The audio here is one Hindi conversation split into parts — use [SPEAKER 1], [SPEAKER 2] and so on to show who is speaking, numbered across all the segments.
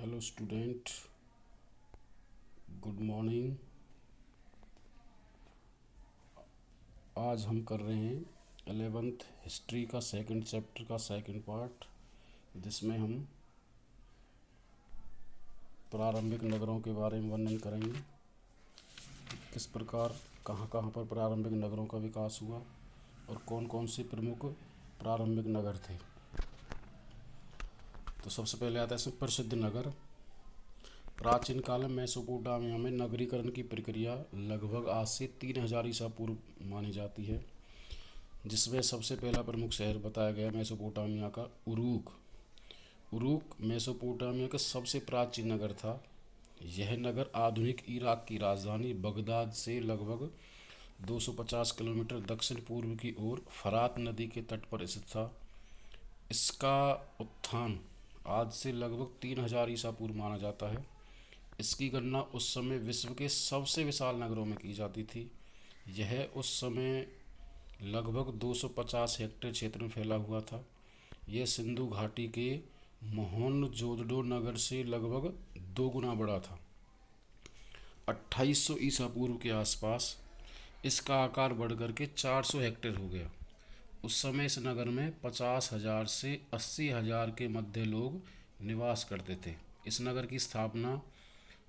[SPEAKER 1] Hello student, good morning. आज हम कर रहे हैं 11th हिस्ट्री का सेकंड चैप्टर का सेकंड पार्ट, जिसमें हम प्रारंभिक नगरों के बारे में वर्णन करेंगे। किस प्रकार कहाँ कहाँ पर प्रारंभिक नगरों का विकास हुआ और कौन कौन से प्रमुख प्रारंभिक नगर थे। तो सबसे पहले आता है इसमें प्रसिद्ध नगर। प्राचीन काल में मेसोपोटामिया में नगरीकरण की प्रक्रिया लगभग आज से 3000 ईसा पूर्व मानी जाती है, जिसमें सबसे पहला प्रमुख शहर बताया गया मेसोपोटामिया का उरूक। उरूक मेसोपोटामिया का सबसे प्राचीन नगर था। यह नगर आधुनिक इराक की राजधानी बगदाद से लगभग 250 किलोमीटर दक्षिण पूर्व की ओर फरात नदी के तट पर स्थित था। इसका उत्थान आज से लगभग 3000 ईसा पूर्व माना जाता है। इसकी गणना उस समय विश्व के सबसे विशाल नगरों में की जाती थी। यह उस समय लगभग 250 हेक्टेयर क्षेत्र में फैला हुआ था। यह सिंधु घाटी के मोहनजोदड़ो नगर से लगभग 2 गुना बड़ा था। 2800 ईसा पूर्व के आसपास इसका आकार बढ़कर के 400 हेक्टेयर हो गया। उस समय इस नगर में 50,000 से 80,000 के मध्य लोग निवास करते थे। इस नगर की स्थापना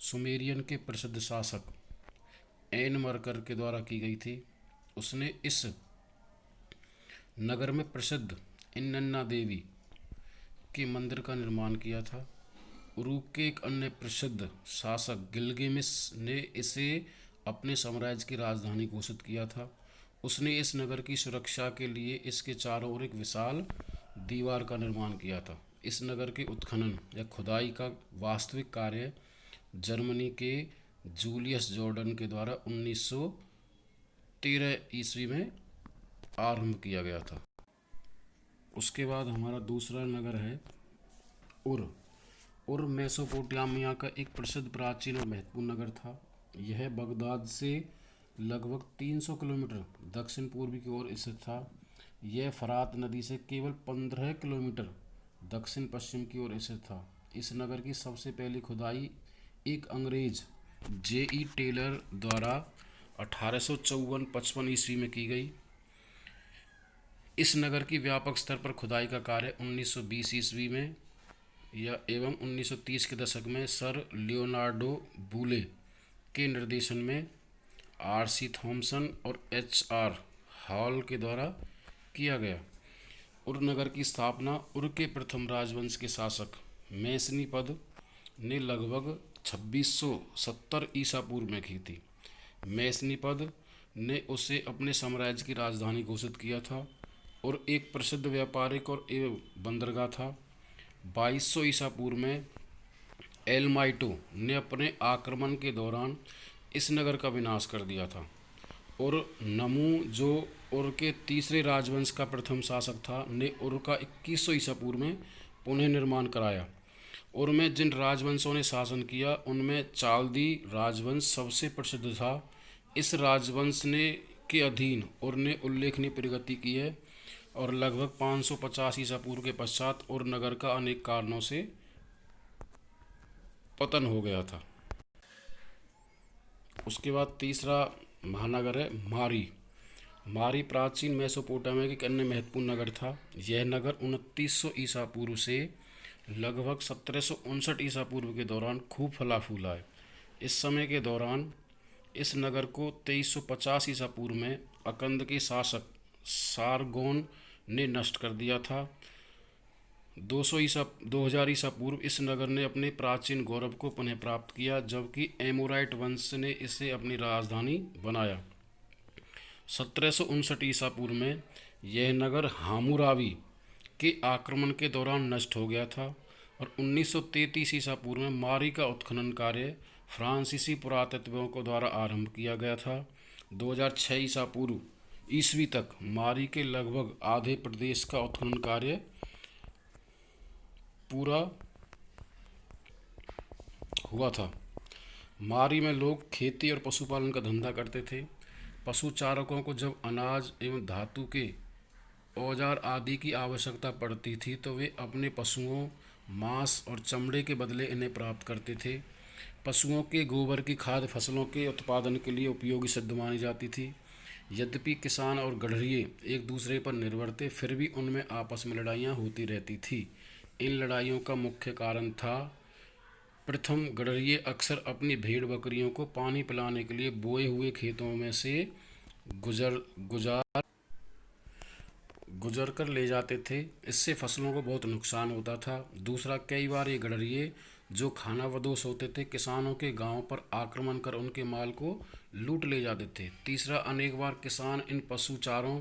[SPEAKER 1] सुमेरियन के प्रसिद्ध शासक एन मरकर के द्वारा की गई थी। उसने इस नगर में प्रसिद्ध इन्नन्ना देवी के मंदिर का निर्माण किया था। उरूक के एक अन्य प्रसिद्ध शासक गिलगेमिस ने इसे अपने साम्राज्य की राजधानी घोषित किया था। उसने इस नगर की सुरक्षा के लिए इसके चारों ओर एक विशाल दीवार का निर्माण किया था। इस नगर के उत्खनन या खुदाई का वास्तविक कार्य जर्मनी के जूलियस जॉर्डन के द्वारा 1913 ईस्वी में आरंभ किया गया था। उसके बाद हमारा दूसरा नगर है उर। उर मेसोपोटामिया का एक प्रसिद्ध प्राचीन और महत्वपूर्ण नगर था। यह बगदाद से लगभग 300 किलोमीटर दक्षिण पूर्व की ओर स्थित था। यह फरात नदी से केवल 15 किलोमीटर दक्षिण पश्चिम की ओर स्थित था। इस नगर की सबसे पहली खुदाई एक अंग्रेज J.E. टेलर द्वारा 1854-55 ईस्वी में की गई। इस नगर की व्यापक स्तर पर खुदाई का कार्य 1920 ईस्वी में एवं 1930 के दशक में सर लियोनार्डो बूले के निर्देशन में R.C. थॉमसन और H.R. हॉल के द्वारा किया गया। उर नगर की स्थापना उर के प्रथम राजवंश के शासक मैसनीपद ने लगभग 2670 ईसा पूर्व में की थी। मैसनीपद ने उसे अपने साम्राज्य की राजधानी घोषित किया था और एक प्रसिद्ध व्यापारिक और एवं बंदरगाह था। 2200 ईसा पूर्व में एलमाइटो ने अपने आक्रमण के दौरान इस नगर का विनाश कर दिया था और नमू, जो उर के तीसरे राजवंश का प्रथम शासक था, ने उर का 2100 ईसा पूर्व में पुनः निर्माण कराया। उर में जिन राजवंशों ने शासन किया उनमें चाल्दी राजवंश सबसे प्रसिद्ध था। इस राजवंश ने के अधीन उर ने उल्लेखनीय प्रगति की है और लगभग 550 ईसा पूर्व के पश्चात उर नगर का अनेक कारणों से पतन हो गया था। उसके बाद तीसरा महानगर है मारी। मारी प्राचीन मेसोपोटामिया का एक अन्य महत्वपूर्ण नगर था। यह नगर 2900 ईसा पूर्व से लगभग 1759 ईसा पूर्व के दौरान खूब फला फूला है। इस समय के दौरान इस नगर को 2350 ईसा पूर्व में अकंद के शासक सारगोन ने नष्ट कर दिया था। 2000 ईसा पूर्व इस नगर ने अपने प्राचीन गौरव को पुनः प्राप्त किया, जबकि एमोराइट वंश ने इसे अपनी राजधानी बनाया। 1759 ईसा पूर्व में यह नगर हामुराबी के आक्रमण के दौरान नष्ट हो गया था और 1933 ईसा पूर्व में मारी का उत्खनन कार्य फ्रांसीसी पुरातत्वविदों को द्वारा आरंभ किया गया था। 2006 ईसा पूर्व ईस्वी तक मारी के लगभग आधे प्रदेश का उत्खनन कार्य पूरा हुआ था। मारी में लोग खेती और पशुपालन का धंधा करते थे। पशु चारकों को जब अनाज एवं धातु के औजार आदि की आवश्यकता पड़ती थी तो वे अपने पशुओं मांस और चमड़े के बदले इन्हें प्राप्त करते थे। पशुओं के गोबर की खाद फसलों के उत्पादन के लिए उपयोगी सिद्ध मानी जाती थी। यद्यपि किसान और गड़हरिये एक दूसरे पर निर्भर थे, फिर भी उनमें आपस में लड़ाइयाँ होती रहती थी। इन लड़ाइयों का मुख्य कारण था, प्रथम, गड़हरिये अक्सर अपनी भेड़ बकरियों को पानी पिलाने के लिए बोए हुए खेतों में से गुजर गुजार गुजर कर ले जाते थे। इससे फसलों को बहुत नुकसान होता था। दूसरा, कई बार ये गड़हरिये जो खानाबदोश होते थे, किसानों के गांव पर आक्रमण कर उनके माल को लूट ले जाते थे। तीसरा, अनेक बार किसान इन पशु चारों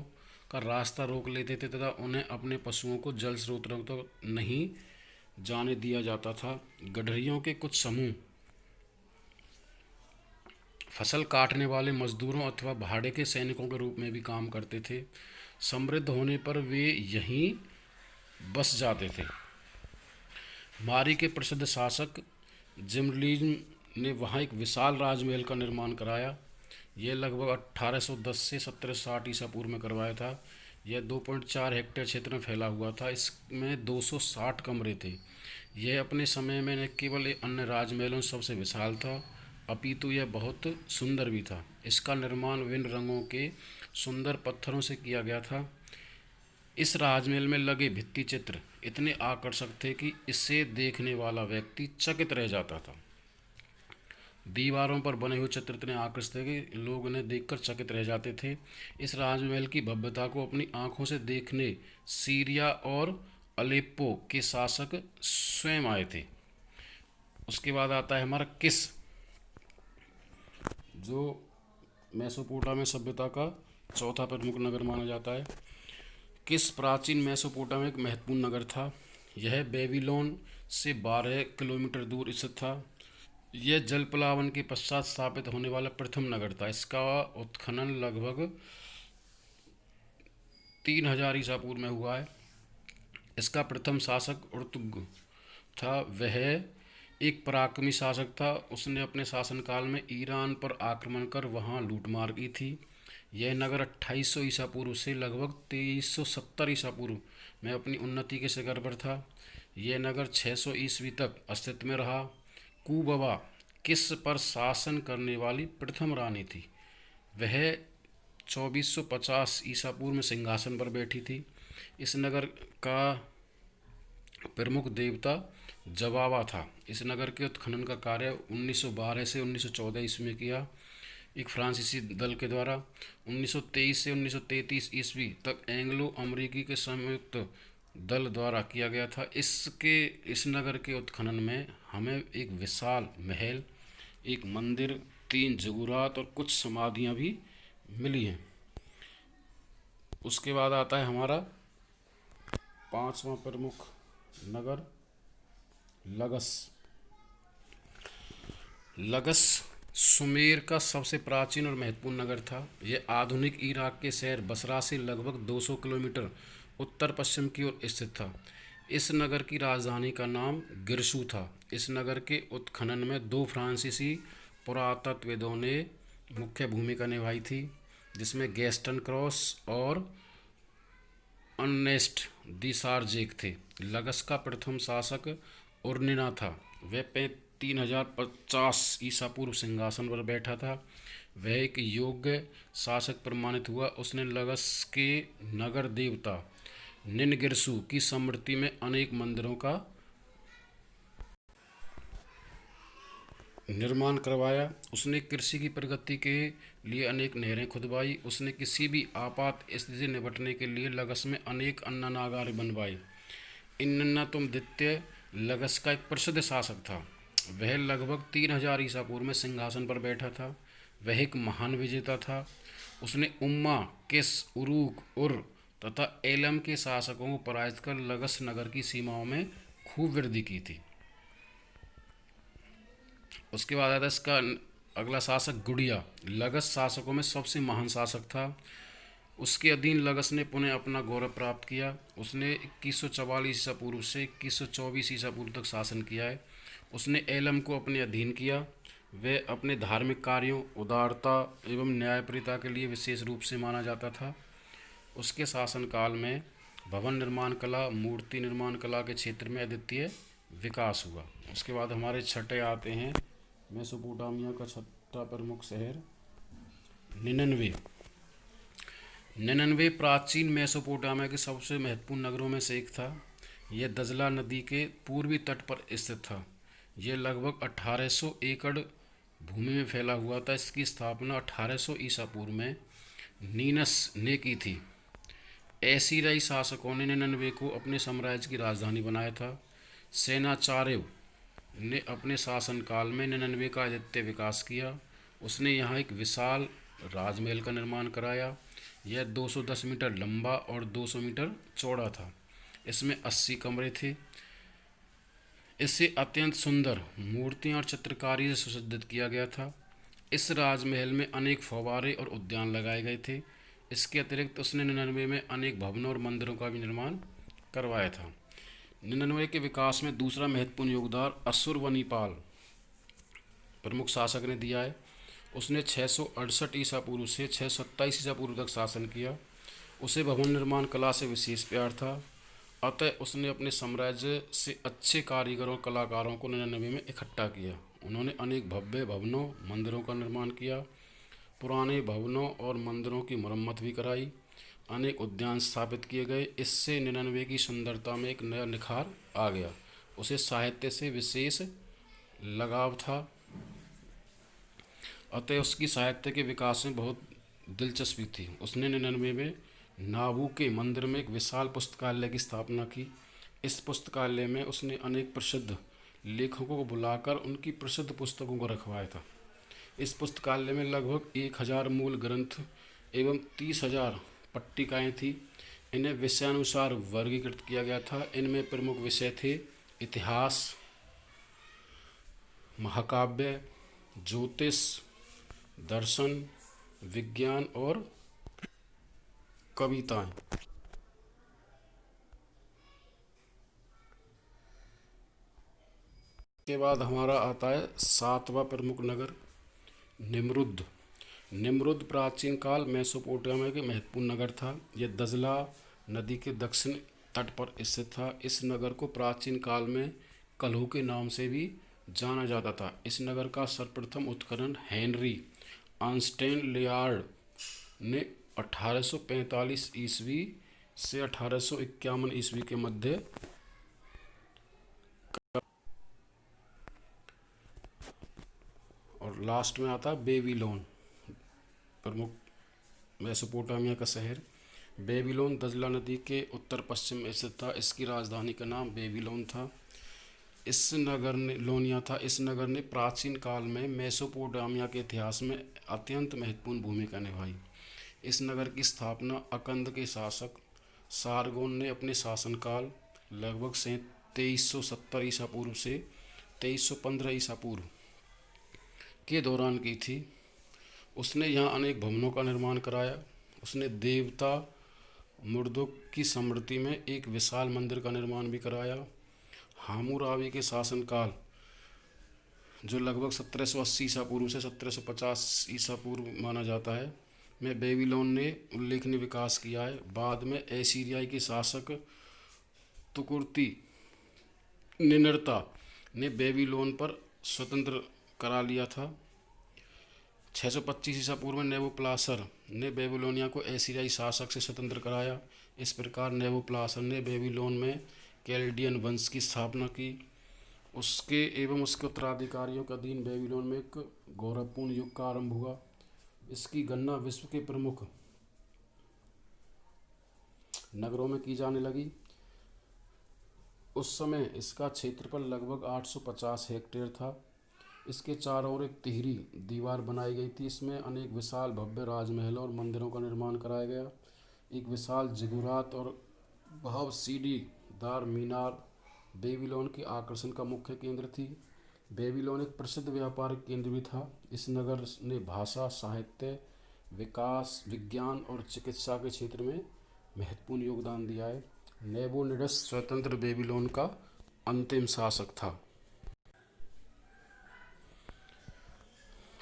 [SPEAKER 1] का रास्ता रोक लेते थे तथा उन्हें अपने पशुओं को जल स्रोतों तक नहीं जाने दिया जाता था। गडरियों के कुछ समूह फसल काटने वाले मजदूरों अथवा भाड़े के सैनिकों के रूप में भी काम करते थे। समृद्ध होने पर वे यहीं बस जाते थे। मारी के प्रसिद्ध शासक जिमलीन ने वहाँ एक विशाल राजमहल का निर्माण कराया। यह लगभग 1810 से 1760 ईसा पूर्व में करवाया था। यह 2.4 हेक्टेयर क्षेत्र में फैला हुआ था। इसमें 260 कमरे थे। यह अपने समय में न केवल एक अन्य राजमहलों से सबसे विशाल था, अपितु यह बहुत सुंदर भी था। इसका निर्माण विभिन्न रंगों के सुंदर पत्थरों से किया गया था। इस राजमहल में लगे भित्ति चित्र इतने आकर्षक थे कि इसे देखने वाला व्यक्ति चकित रह जाता था। दीवारों पर बने हुए चित्र इतने आकर्षक थे कि लोग उन्हें देखकर चकित रह जाते थे। इस राजमहल की भव्यता को अपनी आंखों से देखने सीरिया और अलेप्पो के शासक स्वयं आए थे। उसके बाद आता है हमारा किस, जो मेसोपोटामिया सभ्यता का चौथा प्रमुख नगर माना जाता है। किस प्राचीन मेसोपोटामिया में एक महत्वपूर्ण नगर था। यह बेबीलोन से 12 किलोमीटर दूर स्थित था। यह जल प्लावन के पश्चात स्थापित होने वाला प्रथम नगर था। इसका उत्खनन लगभग 3000 ईसा पूर्व में हुआ है। इसका प्रथम शासक उर्तुग था। वह एक पराक्रमी शासक था। उसने अपने शासनकाल में ईरान पर आक्रमण कर वहां लूटमार की थी। यह नगर 2800 ईसा पूर्व से लगभग 2370 ईसा पूर्व में अपनी उन्नति के शिखर पर था। यह नगर 600 ईस्वी तक अस्तित्व में रहा। कुबवा किस पर शासन करने वाली प्रथम रानी थी। वह 2450 ईसा पूर्व में सिंहासन पर बैठी थी। इस नगर का प्रमुख देवता जवाबा था। इस नगर के उत्खनन का कार्य 1912 से 1914 ईस्वी में किया एक फ्रांसीसी दल के द्वारा। 1923 से 1933 ईस्वी तक एंग्लो अमरीकी के संयुक्त दल द्वारा किया गया था। इस नगर के उत्खनन में हमें एक विशाल महल, एक मंदिर, 3 जुगुरात और कुछ समाधियां भी मिली हैं। उसके बाद आता है हमारा 5वां प्रमुख नगर लगस। लगस सुमेर का सबसे प्राचीन और महत्वपूर्ण नगर था। यह आधुनिक इराक के शहर बसरा से लगभग 200 किलोमीटर उत्तर पश्चिम की ओर स्थित था। इस नगर की राजधानी का नाम गिरसू था। इस नगर के उत्खनन में 2 फ्रांसीसी पुरातत्वविदों ने मुख्य भूमिका निभाई थी, जिसमें गैस्टन क्रॉस और अर्नेस्ट दी सार्जेक थे। लगस का प्रथम शासक उर्निना था। वह 3050 ईसा पूर्व सिंहासन पर बैठा था। वह एक योग्य शासक प्रमाणित हुआ। उसने लगस के नगर देवता निनगिरसु की स्मृति में अनेक मंदिरों का निर्माण करवाया। उसने कृषि की प्रगति के लिए अनेक नहरें खुदवाई। उसने किसी भी आपात स्थिति से निपटने के लिए लगस में अनेक अन्नागार बनवाए। इन्नना तुम द्वितीय लगस का एक प्रसिद्ध शासक था। वह लगभग 3000 ईसा पूर्व में सिंहासन पर बैठा था। वह एक महान विजेता था। उसने उम्मा, किस, उरूक, उर तथा एलम के शासकों को पराजित कर लगस नगर की सीमाओं में खूब वृद्धि की थी। उसके बाद आता है इसका अगला शासक गुड़िया। लगस शासकों में सबसे महान शासक था। उसके अधीन लगस ने पुनः अपना गौरव प्राप्त किया। उसने 2144 ईसा पूर्व से 2124 ईसा पूर्व तक शासन किया है। उसने एलम को अपने अधीन किया। वह अपने धार्मिक कार्यों, उदारता एवं न्यायप्रियता के लिए विशेष रूप से माना जाता था। उसके शासनकाल में भवन निर्माण कला, मूर्ति निर्माण कला के क्षेत्र में अद्वितीय विकास हुआ। उसके बाद हमारे छठे आते हैं मेसोपोटामिया का छठा प्रमुख शहर निनवे। निनवे प्राचीन मेसोपोटामिया के सबसे महत्वपूर्ण नगरों में से एक था। यह दजला नदी के पूर्वी तट पर स्थित था। यह लगभग 1800 एकड़ भूमि में फैला हुआ था। इसकी स्थापना 1800 ईसा पूर्व में नीनस ने की थी। एसीरियाई शासकों ने निनवे को अपने साम्राज्य की राजधानी बनाया था। सेनाचार्य ने अपने शासनकाल में निनवे का अद्वितीय विकास किया। उसने यहाँ एक विशाल राजमहल का निर्माण कराया। यह 210 मीटर लंबा और 200 मीटर चौड़ा था। इसमें 80 कमरे थे। इसे अत्यंत सुंदर मूर्तियां और चित्रकारी से सुसज्जित किया गया था। इस राजमहल में अनेक फव्वारे और उद्यान लगाए गए थे। इसके अतिरिक्त उसने निन्यानवे में अनेक भवनों और मंदिरों का भी निर्माण करवाया था। निन्यानवे के विकास में दूसरा महत्वपूर्ण योगदान अशुरवनिपाल प्रमुख शासक ने दिया है। उसने 668 ईसा पूर्व से 627 ईसा पूर्व तक शासन किया। उसे भवन निर्माण कला से विशेष प्यार था। अतः उसने अपने साम्राज्य से अच्छे कारीगरों और कलाकारों को निन्यानवे में इकट्ठा किया। उन्होंने अनेक भव्य भवनों मंदिरों का निर्माण किया। पुराने भवनों और मंदिरों की मरम्मत भी कराई। अनेक उद्यान स्थापित किए गए। इससे निन्यानवे की सुंदरता में एक नया निखार आ गया। उसे साहित्य से विशेष लगाव था। अतः उसकी साहित्य के विकास में बहुत दिलचस्पी थी। उसने निन्यानवे में नाबू के मंदिर में एक विशाल पुस्तकालय की स्थापना की। इस पुस्तकालय में उसने अनेक प्रसिद्ध लेखकों को बुलाकर उनकी प्रसिद्ध पुस्तकों को रखवाया था। इस पुस्तकालय में लगभग 1000 मूल ग्रंथ एवं 30,000 पट्टिकाएँ थीं। इन्हें विषयानुसार वर्गीकृत किया गया था। इनमें प्रमुख विषय थे इतिहास, महाकाव्य, ज्योतिष, दर्शन, विज्ञान और कविताएं। के बाद हमारा आता है सातवां प्रमुख नगर निम्रुद। निम्रुद प्राचीन काल मेसोपोटामिया के महत्वपूर्ण नगर था। यह दजला नदी के दक्षिण तट पर स्थित था। इस नगर को प्राचीन काल में कलहो के नाम से भी जाना जाता था। इस नगर का सर्वप्रथम उत्खनन हेनरी आर्नस्टेन लेयार्ड ने 1845 ईस्वी से 1851 ईस्वी के मध्य। और लास्ट में आता है बेबीलोन, प्रमुख मेसोपोटामिया का शहर। बेबीलोन दजला नदी के उत्तर पश्चिम में स्थित था। इसकी राजधानी का नाम बेबीलोन था। इस नगर ने लोनिया था। इस नगर ने प्राचीन काल में मेसोपोटामिया के इतिहास में अत्यंत महत्वपूर्ण भूमिका निभाई। इस नगर की स्थापना अकंद के शासक सारगोन ने अपने शासनकाल लगभग से 2370 ईसा पूर्व से 2315 ईसा पूर्व के दौरान की थी। उसने यहाँ अनेक भवनों का निर्माण कराया। उसने देवता मुर्दुक की स्मृति में एक विशाल मंदिर का निर्माण भी कराया। हामुराबी के शासनकाल जो लगभग 1780 ईसा पूर्व से 1750 ईसा पूर्व माना जाता है में बेबीलोन ने उल्लेखनीय विकास किया है। बाद में एसीरियाई के शासक तुकुर्ती निनरता ने बेबीलोन पर स्वतंत्र करा लिया था। 625 ईसा पूर्व में नेबुकडनेस्सर ने बेबीलोनिया को एसीरियाई शासक से स्वतंत्र कराया। इस प्रकार नेबुकडनेस्सर ने बेबीलोन में कैल्डियन वंश की स्थापना की। उसके एवं उसके उत्तराधिकारियों के अधीन बेबीलोन में एक गौरवपूर्ण युग का आरंभ हुआ। इसकी गणना विश्व के प्रमुख नगरों में की जाने लगी। उस समय इसका क्षेत्रफल लगभग 850 हेक्टेयर था। इसके चारों ओर एक तिहरी दीवार बनाई गई थी। इसमें अनेक विशाल भव्य राजमहल और मंदिरों का निर्माण कराया गया। एक विशाल जिगुरात और भाव सीढ़ीदार मीनार बेबीलोन के आकर्षण का मुख्य केंद्र थी। बेबीलोन एक प्रसिद्ध व्यापारिक केंद्र भी था। इस नगर ने भाषा, साहित्य, विकास, विज्ञान और चिकित्सा के क्षेत्र में महत्वपूर्ण योगदान दिया है। नेबूनिडस स्वतंत्र बेबीलोन का अंतिम शासक था।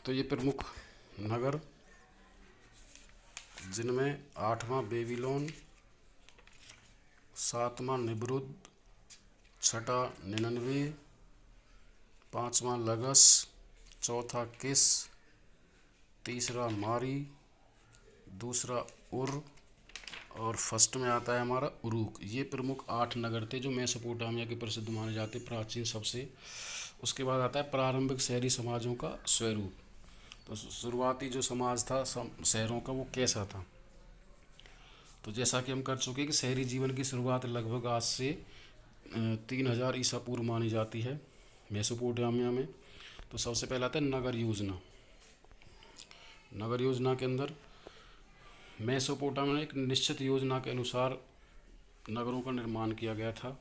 [SPEAKER 1] तो ये प्रमुख नगर जिनमें 8वां बेबीलोन, 7वां निम्रुद, छठा 99, पांचवा लगस, चौथा किस, तीसरा मारी, दूसरा उर, और फर्स्ट में आता है हमारा उरुक। ये प्रमुख 8 नगर थे जो मेसोपोटामिया के प्रसिद्ध माने जाते प्राचीन सबसे। उसके बाद आता है प्रारंभिक शहरी समाजों का स्वरूप। तो शुरुआती जो समाज था शहरों का वो कैसा था। तो जैसा कि हम कर चुके कि शहरी जीवन की शुरुआत लगभग आज से 3000 ईसा पूर्व मानी जाती है मेसोपोटामिया में। तो सबसे पहला आता है नगर योजना। नगर योजना के अंदर मेसोपोटामिया में एक निश्चित योजना के अनुसार नगरों का निर्माण किया गया था।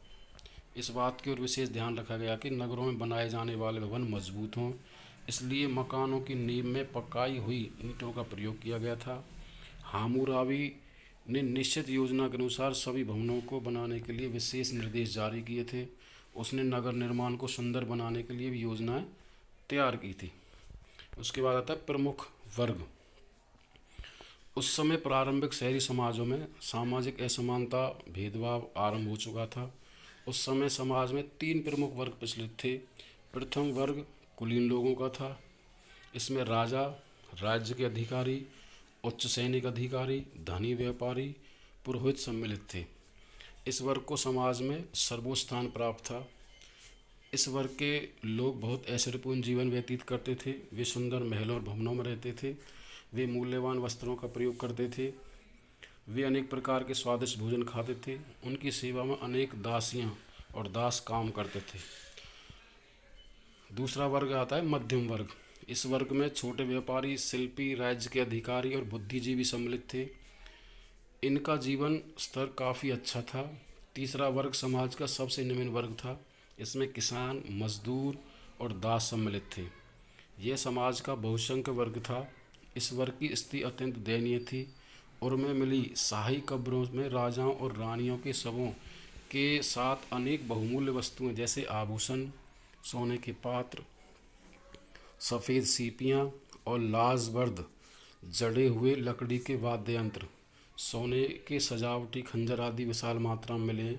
[SPEAKER 1] इस बात की ओर विशेष ध्यान रखा गया कि नगरों में बनाए जाने वाले भवन मजबूत हों, इसलिए मकानों की नींव में पकाई हुई ईंटों का प्रयोग किया गया था। हामुराबी ने निश्चित योजना के अनुसार सभी भवनों को बनाने के लिए विशेष निर्देश जारी किए थे। उसने नगर निर्माण को सुंदर बनाने के लिए भी योजनाएं तैयार की थी। उसके बाद आता है प्रमुख वर्ग। उस समय प्रारंभिक शहरी समाजों में सामाजिक असमानता भेदभाव आरंभ हो चुका था। उस समय समाज में 3 प्रमुख वर्ग प्रचलित थे। प्रथम वर्ग कुलीन लोगों का था। इसमें राजा, राज्य के अधिकारी, उच्च सैनिक अधिकारी, धनी व्यापारी, पुरोहित सम्मिलित थे। इस वर्ग को समाज में सर्वोच्च स्थान प्राप्त था। इस वर्ग के लोग बहुत ऐश्वर्यपूर्ण जीवन व्यतीत करते थे। वे सुंदर महलों और भवनों में रहते थे। वे मूल्यवान वस्त्रों का प्रयोग करते थे। वे अनेक प्रकार के स्वादिष्ट भोजन खाते थे। उनकी सेवा में अनेक दासियां और दास काम करते थे। दूसरा वर्ग आता है मध्यम वर्ग। इस वर्ग में छोटे व्यापारी, शिल्पी, राज्य के अधिकारी और बुद्धिजीवी सम्मिलित थे। इनका जीवन स्तर काफ़ी अच्छा था। तीसरा वर्ग समाज का सबसे निम्न वर्ग था। इसमें किसान, मजदूर और दास सम्मिलित थे। यह समाज का बहुसंख्यक वर्ग था। इस वर्ग की स्थिति अत्यंत दयनीय थी। उनमें मिली शाही कब्रों में राजाओं और रानियों के शवों के साथ अनेक बहुमूल्य वस्तुएं जैसे आभूषण, सोने के पात्र, सफ़ेद सीपियाँ और लाजवर्द जड़े हुए लकड़ी के वाद्य यंत्र, सोने के सजावटी खंजर आदि विशाल मात्रा में मिले।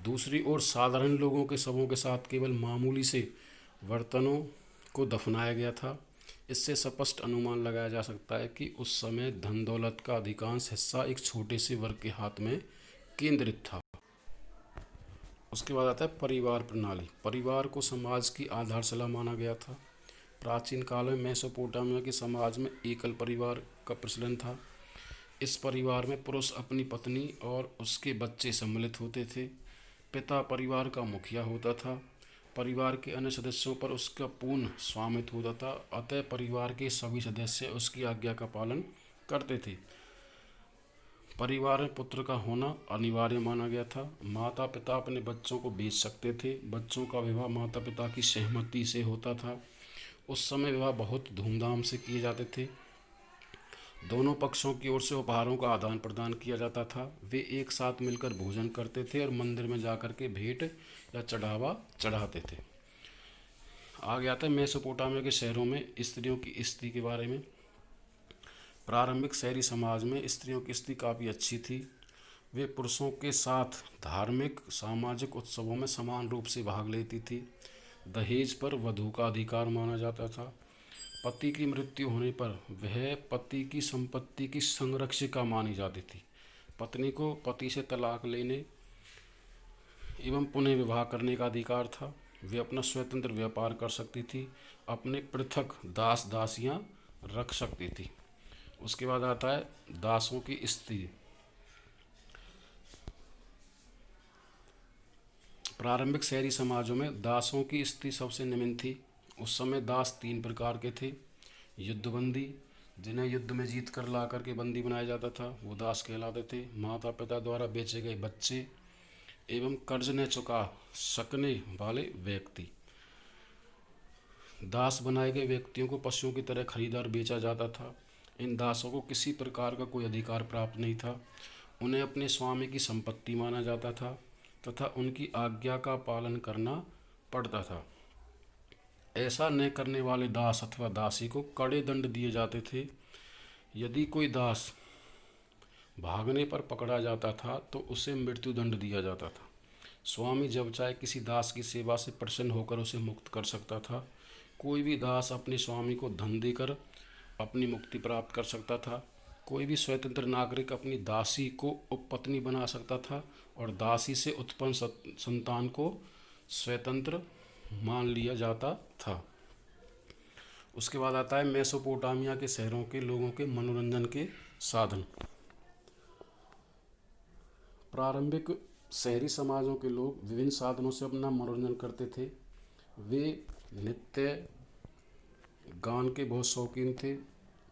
[SPEAKER 1] दूसरी ओर साधारण लोगों के शवों के साथ केवल मामूली से बर्तनों को दफनाया गया था। इससे स्पष्ट अनुमान लगाया जा सकता है कि उस समय धन दौलत का अधिकांश हिस्सा एक छोटे से वर्ग के हाथ में केंद्रित था। उसके बाद आता है परिवार प्रणाली। परिवार को समाज की आधारशिला माना गया था। प्राचीन काल में मेसोपोटामिया के समाज में एकल परिवार का प्रचलन था। इस परिवार में पुरुष अपनी पत्नी और उसके बच्चे सम्मिलित होते थे। पिता परिवार का मुखिया होता था। परिवार के अन्य सदस्यों पर उसका पूर्ण स्वामित्व होता था। अतः परिवार के सभी सदस्य उसकी आज्ञा का पालन करते थे। परिवार में पुत्र का होना अनिवार्य माना गया था। माता पिता अपने बच्चों को बेच सकते थे। बच्चों का विवाह माता पिता की सहमति से होता था। उस समय विवाह बहुत धूमधाम से किए जाते थे। दोनों पक्षों की ओर से उपहारों का आदान प्रदान किया जाता था। वे एक साथ मिलकर भोजन करते थे और मंदिर में जाकर के भेंट या चढ़ावा चढ़ाते थे। आगे आता है मेसोपोटामिया के शहरों में स्त्रियों की स्थिति के बारे में। प्रारंभिक शहरी समाज में स्त्रियों की स्थिति काफ़ी अच्छी थी। वे पुरुषों के साथ धार्मिक सामाजिक उत्सवों में समान रूप से भाग लेती थी। दहेज पर वधू का अधिकार माना जाता था। पति की मृत्यु होने पर वह पति की संपत्ति की संरक्षिका मानी जाती थी। पत्नी को पति से तलाक लेने एवं पुनः विवाह करने का अधिकार था। वे अपना स्वतंत्र व्यापार कर सकती थी। अपने पृथक दास दासियां रख सकती थी। उसके बाद आता है दासों की स्थिति। प्रारंभिक शहरी समाजों में दासों की स्थिति सबसे निम्न थी। उस समय दास 3 प्रकार के थे। युद्धबंदी, जिन्हें युद्ध में जीत कर ला करके बंदी बनाया जाता था, वो दास कहलाते थे। माता पिता द्वारा बेचे गए बच्चे एवं कर्ज न चुका सकने वाले व्यक्ति। दास बनाए गए व्यक्तियों को पशुओं की तरह खरीदा और बेचा जाता था। इन दासों को किसी प्रकार का कोई अधिकार प्राप्त नहीं था। उन्हें अपने स्वामी की संपत्ति माना जाता था तथा उनकी आज्ञा का पालन करना पड़ता था। ऐसा न करने वाले दास अथवा दासी को कड़े दंड दिए जाते थे। यदि कोई दास भागने पर पकड़ा जाता था तो उसे मृत्यु दंड दिया जाता था। स्वामी जब चाहे किसी दास की सेवा से प्रसन्न होकर उसे मुक्त कर सकता था। कोई भी दास अपने स्वामी को धन देकर अपनी मुक्ति प्राप्त कर सकता था। कोई भी स्वतंत्र नागरिक अपनी दासी को उपपत्नी बना सकता था और दासी से उत्पन्न संतान को स्वतंत्र मान लिया जाता था। उसके बाद आता है मेसोपोटामिया के शहरों के लोगों के मनोरंजन के साधन। प्रारंभिक शहरी समाजों के लोग विभिन्न साधनों से अपना मनोरंजन करते थे। वे नृत्य गान के बहुत शौकीन थे।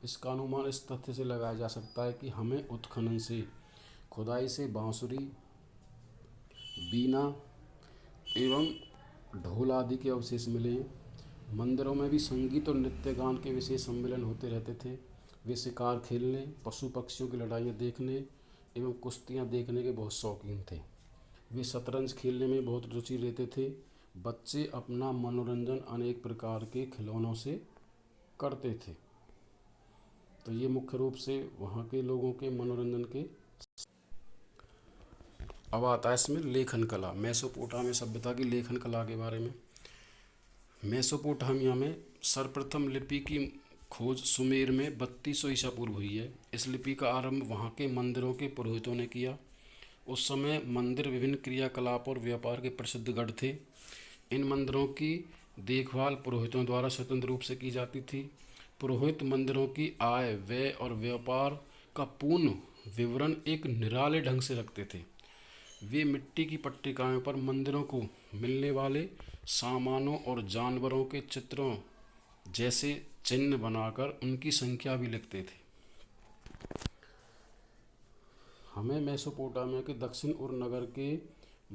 [SPEAKER 1] इसका अनुमान इस तथ्य से लगाया जा सकता है कि हमें उत्खनन से खुदाई से बांसुरी, बीना एवं ढोल आदि के अवशेष मिले हैं। मंदिरों में भी संगीत और नृत्य गान के विशेष सम्मेलन होते रहते थे। वे शिकार खेलने, पशु पक्षियों की लड़ाइयाँ देखने एवं कुश्तियाँ देखने के बहुत शौकीन थे। वे शतरंज खेलने में बहुत रुचि लेते थे। बच्चे अपना मनोरंजन अनेक प्रकार के खिलौनों से करते थे। तो ये मुख्य रूप से वहाँ के लोगों के मनोरंजन के। अब आता है इसमें लेखन कला, मेसोपोटामिया सभ्यता की लेखन कला के बारे में। मेसोपोटामिया में सर्वप्रथम लिपि की खोज सुमेर में 3200 ईसा पूर्व हुई है। इस लिपि का आरंभ वहाँ के मंदिरों के पुरोहितों ने किया। उस समय मंदिर विभिन्न क्रियाकलाप और व्यापार के प्रसिद्ध गढ़ थे। इन मंदिरों की देखभाल पुरोहितों द्वारा स्वतंत्र रूप से की जाती थी। पुरोहित मंदिरों की आय, व्यय और व्यापार का पूर्ण विवरण एक निराले ढंग से रखते थे। वे मिट्टी की पट्टिकाओं पर मंदिरों को मिलने वाले सामानों और जानवरों के चित्रों जैसे चिन्ह बनाकर उनकी संख्या भी लिखते थे। हमें मेसोपोटामिया के दक्षिण उर नगर के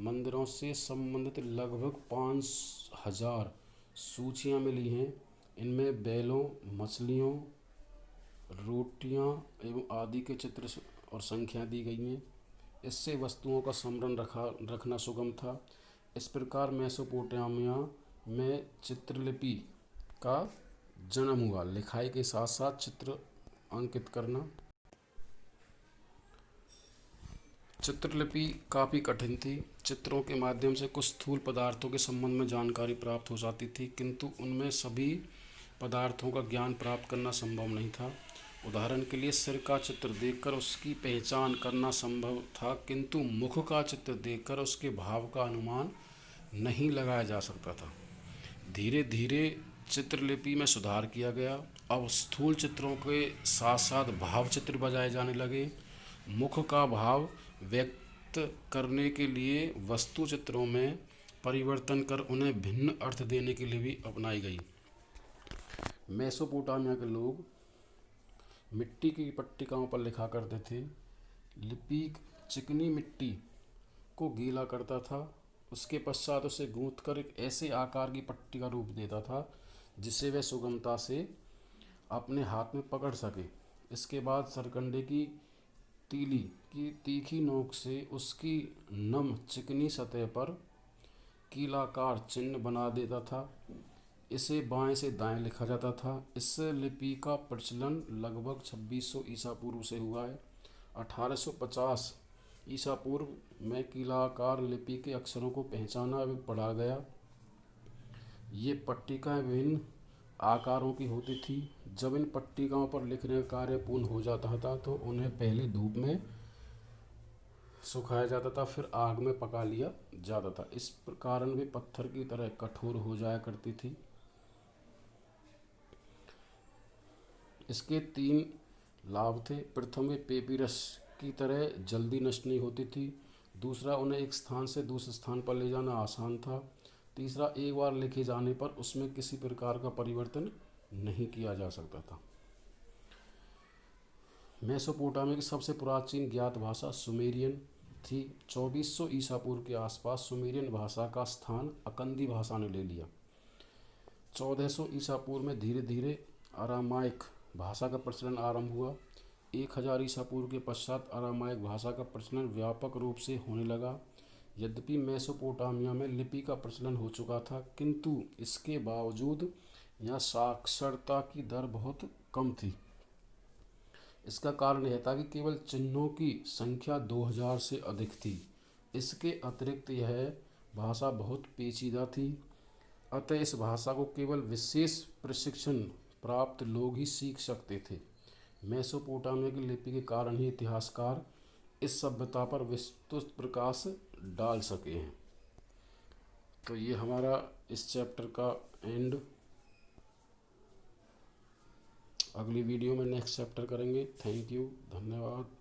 [SPEAKER 1] मंदिरों से संबंधित लगभग 5000 सूचियाँ मिली हैं। इनमें बैलों, मछलियों, रोटियाँ एवं आदि के चित्र और संख्या दी गई हैं। इससे वस्तुओं का स्मरण रखना सुगम था। इस प्रकार मेसोपोटामिया में चित्रलिपि का जन्म हुआ। लिखाई के साथ साथ चित्र अंकित करना। चित्रलिपि काफ़ी कठिन थी। चित्रों के माध्यम से कुछ स्थूल पदार्थों के संबंध में जानकारी प्राप्त हो जाती थी, किंतु उनमें सभी पदार्थों का ज्ञान प्राप्त करना संभव नहीं था। उदाहरण के लिए सिर का चित्र देखकर उसकी पहचान करना संभव था, किंतु मुख का चित्र देखकर उसके भाव का अनुमान नहीं लगाया जा सकता था। धीरे धीरे चित्रलिपि में सुधार किया गया। अब स्थूल चित्रों के साथ साथ भाव चित्र बनाए जाने लगे। मुख का भाव व्यक्त करने के लिए वस्तु चित्रों में परिवर्तन कर उन्हें भिन्न अर्थ देने के लिए भी अपनाई गई। मेसोपोटामिया के लोग मिट्टी की पट्टिकाओं पर लिखा करते थे। लिपिक चिकनी मिट्टी को गीला करता था, उसके पश्चात उसे गूंथकर एक ऐसे आकार की पट्टी का रूप देता था जिसे वह सुगमता से अपने हाथ में पकड़ सके। इसके बाद सरकंडे की तीली की तीखी नोक से उसकी नम चिकनी सतह पर कीलाकार चिन्ह बना देता था। इसे बाएं से दाएं लिखा जाता था। इस लिपि का प्रचलन लगभग 2600 ईसा पूर्व से हुआ है। 1850 ईसा पूर्व में कीलाकार लिपि के अक्षरों को पहचाना एवं पढ़ा गया। ये पट्टिकाएं विभिन्न आकारों की होती थी। जब इन पट्टिकाओं पर लिखने का कार्य पूर्ण हो जाता था तो उन्हें पहले धूप में सुखाया जाता था, फिर आग में पका लिया जाता था। इस कारण वे पत्थर की तरह कठोर हो जाया करती थी। इसके 3 लाभ थे। प्रथम, वे पेपिरस की तरह जल्दी नष्ट नहीं होती थी। दूसरा, उन्हें एक स्थान से दूसरे स्थान पर ले जाना आसान था। तीसरा, एक बार लिखे जाने पर उसमें किसी प्रकार का परिवर्तन नहीं किया जा सकता था। मेसोपोटामिया की सबसे प्राचीन ज्ञात भाषा सुमेरियन थी। 2400 ईसा पूर्व के आसपास सुमेरियन भाषा का स्थान अकंदी भाषा ने ले लिया। 1400 ईसा पूर्व में धीरे धीरे अरामाइक भाषा का प्रचलन आरंभ हुआ। 1000 ईसा पूर्व के पश्चात अरामाइक भाषा का प्रचलन व्यापक रूप से होने लगा। यद्यपि मेसोपोटामिया में लिपि का प्रचलन हो चुका था, किंतु इसके बावजूद यहाँ साक्षरता की दर बहुत कम थी। इसका कारण यह था कि केवल चिन्हों की संख्या 2000 से अधिक थी। इसके अतिरिक्त यह भाषा बहुत पेचीदा थी, अतः इस भाषा को केवल विशेष प्रशिक्षण प्राप्त लोग ही सीख सकते थे। मेसोपोटामिया की लिपि के कारण ही इतिहासकार इस सभ्यता पर विस्तृत प्रकाश डाल सके हैं। तो ये हमारा इस चैप्टर का एंड। अगली वीडियो में नेक्स्ट चैप्टर करेंगे। थैंक यू, धन्यवाद।